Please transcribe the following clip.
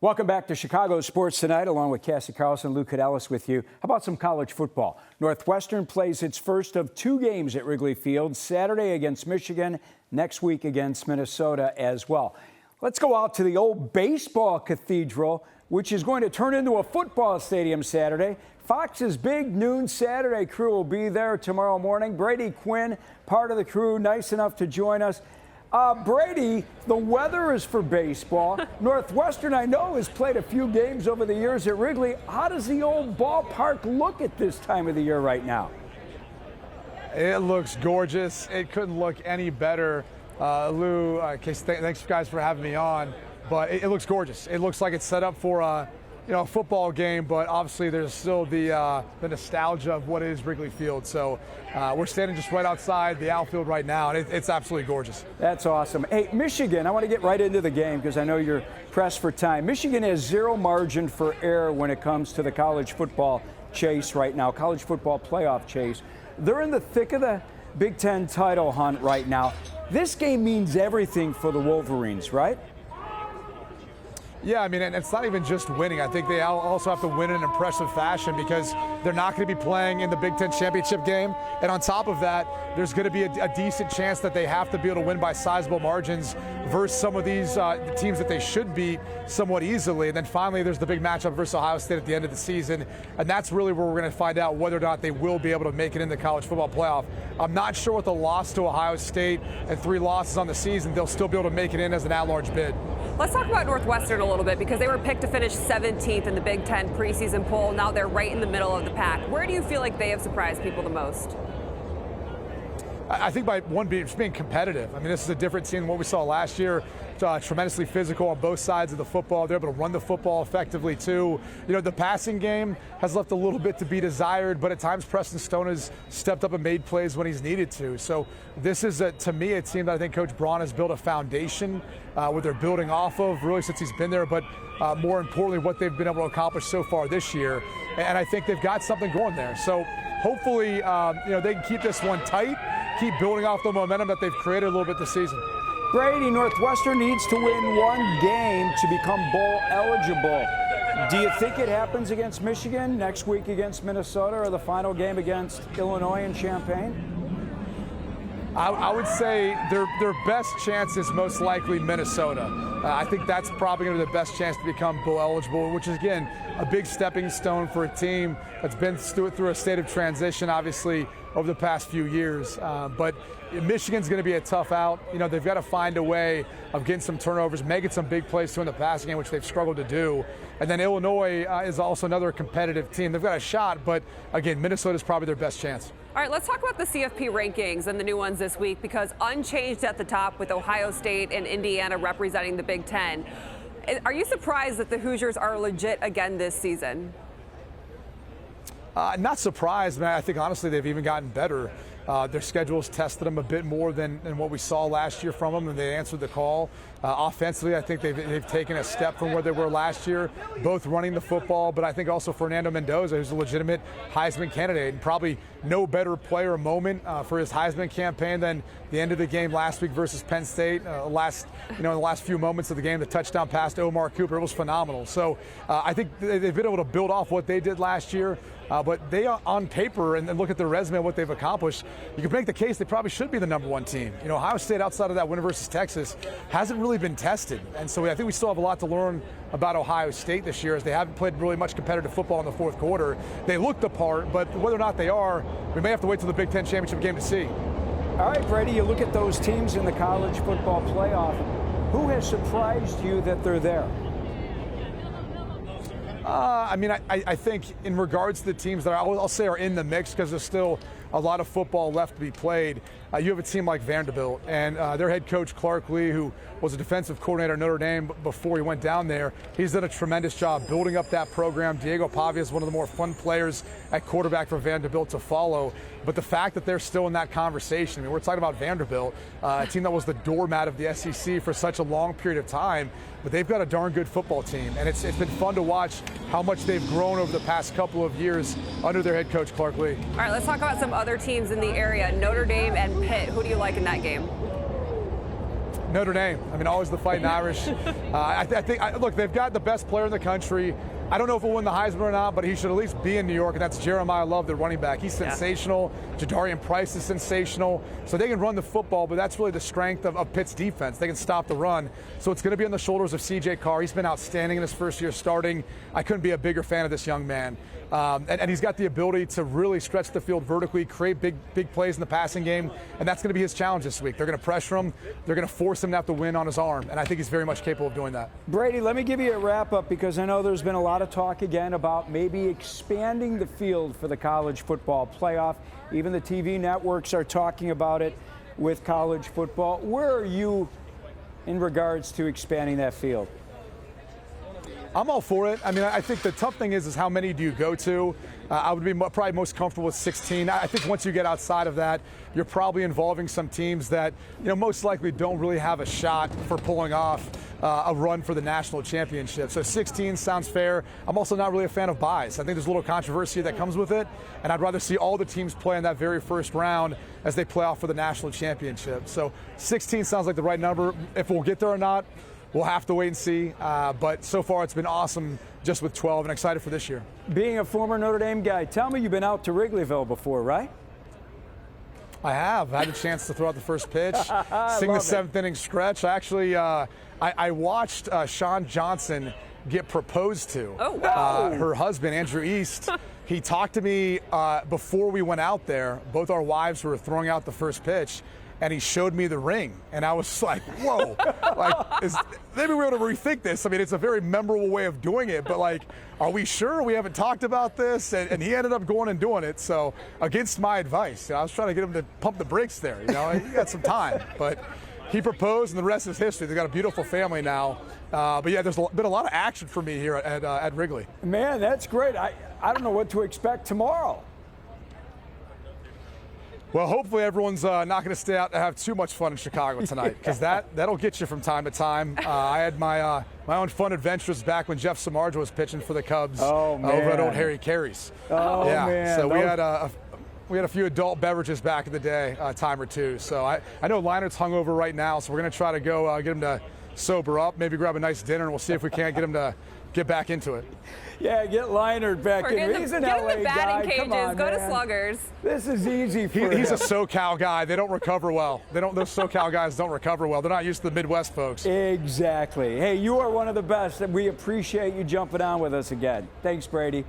Welcome back to Chicago Sports Tonight, along with Cassie Carlson, Lou Cadellis with you. How about some college football? Northwestern plays its first of 2 games at Wrigley Field, Saturday against Michigan, next week against Minnesota as well. Let's go out to the old baseball cathedral, which is going to turn into a football stadium Saturday. Fox's big noon Saturday crew will be there tomorrow morning. Brady Quinn, part of the crew, nice enough to join us. Brady, the weather is for baseball. Northwestern, I know, has played a few games over the years at Wrigley. How does the old ballpark look at this time of the year right now? It looks gorgeous. It couldn't look any better. Lou, thanks guys for having me on. But it looks gorgeous. It looks like it's set up for a football game, but obviously there's still the nostalgia of what is Wrigley Field. So we're standing just right outside the outfield right now, and it's absolutely gorgeous. That's awesome. Hey, Michigan, I want to get right into the game because I know you're pressed for time. Michigan has zero margin for error when it comes to the college football chase right now, college football playoff chase. They're in the thick of the Big Ten title hunt right now. This game means everything for the Wolverines, right? Yeah, I mean, and it's not even just winning. I think they also have to win in an impressive fashion because they're not going to be playing in the Big Ten championship game. And on top of that, there's going to be a decent chance that they have to be able to win by sizable margins versus some of these teams that they should beat somewhat easily. And then finally, there's the big matchup versus Ohio State at the end of the season. And that's really where we're going to find out whether or not they will be able to make it in the college football playoff. I'm not sure with the loss to Ohio State and 3 losses on the season, they'll still be able to make it in as an at-large bid. Let's talk about Northwestern a little bit because they were picked to finish 17th in the Big Ten preseason poll. Now they're right in the middle of the pack. Where do you feel like they have surprised people the most? I think by one being competitive. I mean, this is a different team than what we saw last year. Tremendously physical on both sides of the football. They're able to run the football effectively too. The passing game has left a little bit to be desired, but at times Preston Stone has stepped up and made plays when he's needed to. So this is, to me, a team that I think Coach Braun has built a foundation where they're building off of really since he's been there, but more importantly, what they've been able to accomplish so far this year. And I think they've got something going there. So hopefully, they can keep this one tight, keep building off the momentum that they've created a little bit this season. Brady, Northwestern needs to win 1 game to become bowl eligible. Do you think it happens against Michigan, next week against Minnesota, or the final game against Illinois and Champaign? I would say their best chance is most likely Minnesota. I think that's probably going to be the best chance to become bowl eligible, which is, again, a big stepping stone for a team that's been through a state of transition, obviously, over the past few years. But Michigan's going to be a tough out. They've got to find a way of getting some turnovers, making some big plays too in the passing game, which they've struggled to do. And then Illinois is also another competitive team. They've got a shot, but again, Minnesota's probably their best chance. All right, let's talk about the CFP rankings and the new ones this week because unchanged at the top with Ohio State and Indiana representing the Big Ten. Are you surprised that the Hoosiers are legit again this season? Not surprised, man. I think, honestly, they've even gotten better. Their schedules tested them a bit more than what we saw last year from them, and they answered the call. Offensively, I think they've taken a step from where they were last year, both running the football, but I think also Fernando Mendoza, who's a legitimate Heisman candidate, and probably no better player moment for his Heisman campaign than the end of the game last week versus Penn State. In the last few moments of the game, the touchdown pass to Omar Cooper, it was phenomenal. So I think they've been able to build off what they did last year. But they, on paper, and look at their resume and what they've accomplished, you can make the case they probably should be the #1 team. Ohio State, outside of that win versus Texas, hasn't really been tested. And so I think we still have a lot to learn about Ohio State this year, as they haven't played really much competitive football in the fourth quarter. They look the part, but whether or not they are, we may have to wait till the Big Ten championship game to see. All right, Brady, you look at those teams in the college football playoff. Who has surprised you that they're there? I think in regards to the teams that I'll say are in the mix, because there's still a lot of football left to be played, you have a team like Vanderbilt and their head coach Clark Lee, who was a defensive coordinator at Notre Dame before he went down there. He's done a tremendous job building up that program. Diego Pavia is one of the more fun players at quarterback for Vanderbilt to follow. But the fact that they're still in that conversation, we're talking about Vanderbilt, a team that was the doormat of the SEC for such a long period of time, but they've got a darn good football team. And it's been fun to watch how much they've grown over the past couple of years under their head coach, Clark Lee. All right, let's talk about some other teams in the area, Notre Dame and Pitt. Who do you like in that game? Notre Dame. I mean, always the Fighting Irish. Look, they've got the best player in the country. I don't know if he'll win the Heisman or not, but he should at least be in New York, and that's Jeremiah Love, the running back. He's sensational. Yeah. Jadarian Price is sensational. So they can run the football, but that's really the strength of Pitt's defense. They can stop the run. So it's going to be on the shoulders of C.J. Carr. He's been outstanding in his first year starting. I couldn't be a bigger fan of this young man. And he's got the ability to really stretch the field vertically, create big plays in the passing game, and that's going to be his challenge this week. They're going to pressure him. They're going to force him to have to win on his arm, and I think he's very much capable of doing that. Brady, let me give you a wrap-up because I know there's been a lot of talk again about maybe expanding the field for the college football playoff. Even the TV networks are talking about it with college football. Where are you in regards to expanding that field? I'm all for it. I mean, I think the tough thing is how many do you go to? I would be probably most comfortable with 16. I think once you get outside of that, you're probably involving some teams that, most likely don't really have a shot for pulling off a run for the national championship. So 16 sounds fair. I'm also not really a fan of buys. I think there's a little controversy that comes with it, and I'd rather see all the teams play in that very first round as they play off for the national championship. So 16 sounds like the right number. If we'll get there or not, we'll have to wait and see, but so far it's been awesome just with 12 and excited for this year. Being a former Notre Dame guy, tell me you've been out to Wrigleyville before, right? I have. I had a chance to throw out the first pitch, sing the seventh inning stretch. Actually, I watched Sean Johnson get proposed to. Oh, wow. Her husband, Andrew East, he talked to me before we went out there. Both our wives were throwing out the first pitch, and he showed me the ring, and I was like, whoa, maybe we're going to rethink this. I mean, it's a very memorable way of doing it, but are we sure? We haven't talked about this, and he ended up going and doing it. So against my advice, I was trying to get him to pump the brakes there. He got some time, but he proposed, and the rest is history. They've got a beautiful family now. But yeah, there's been a lot of action for me here at Wrigley. Man, that's great. I don't know what to expect tomorrow. Well, hopefully everyone's not going to stay out to have too much fun in Chicago tonight, because that'll get you from time to time. I had my own fun adventures back when Jeff Samardzija was pitching for the Cubs over at Old Harry Carey's. Oh, yeah. man. So we had a few adult beverages back in the day, a time or two. So I know Leinert's hungover right now, so we're going to try to go get him to sober up, maybe grab a nice dinner, and we'll see if we can't get him to get back into it. Yeah, get Leinert back in. He's an LA the batting guy. cages. Come on, Go man. to Sluggers. This is easy for him. He's a SoCal guy. They don't recover well. Those SoCal guys don't recover well. They're not used to the Midwest folks. Exactly. Hey, you are one of the best, and we appreciate you jumping on with us again. Thanks, Brady.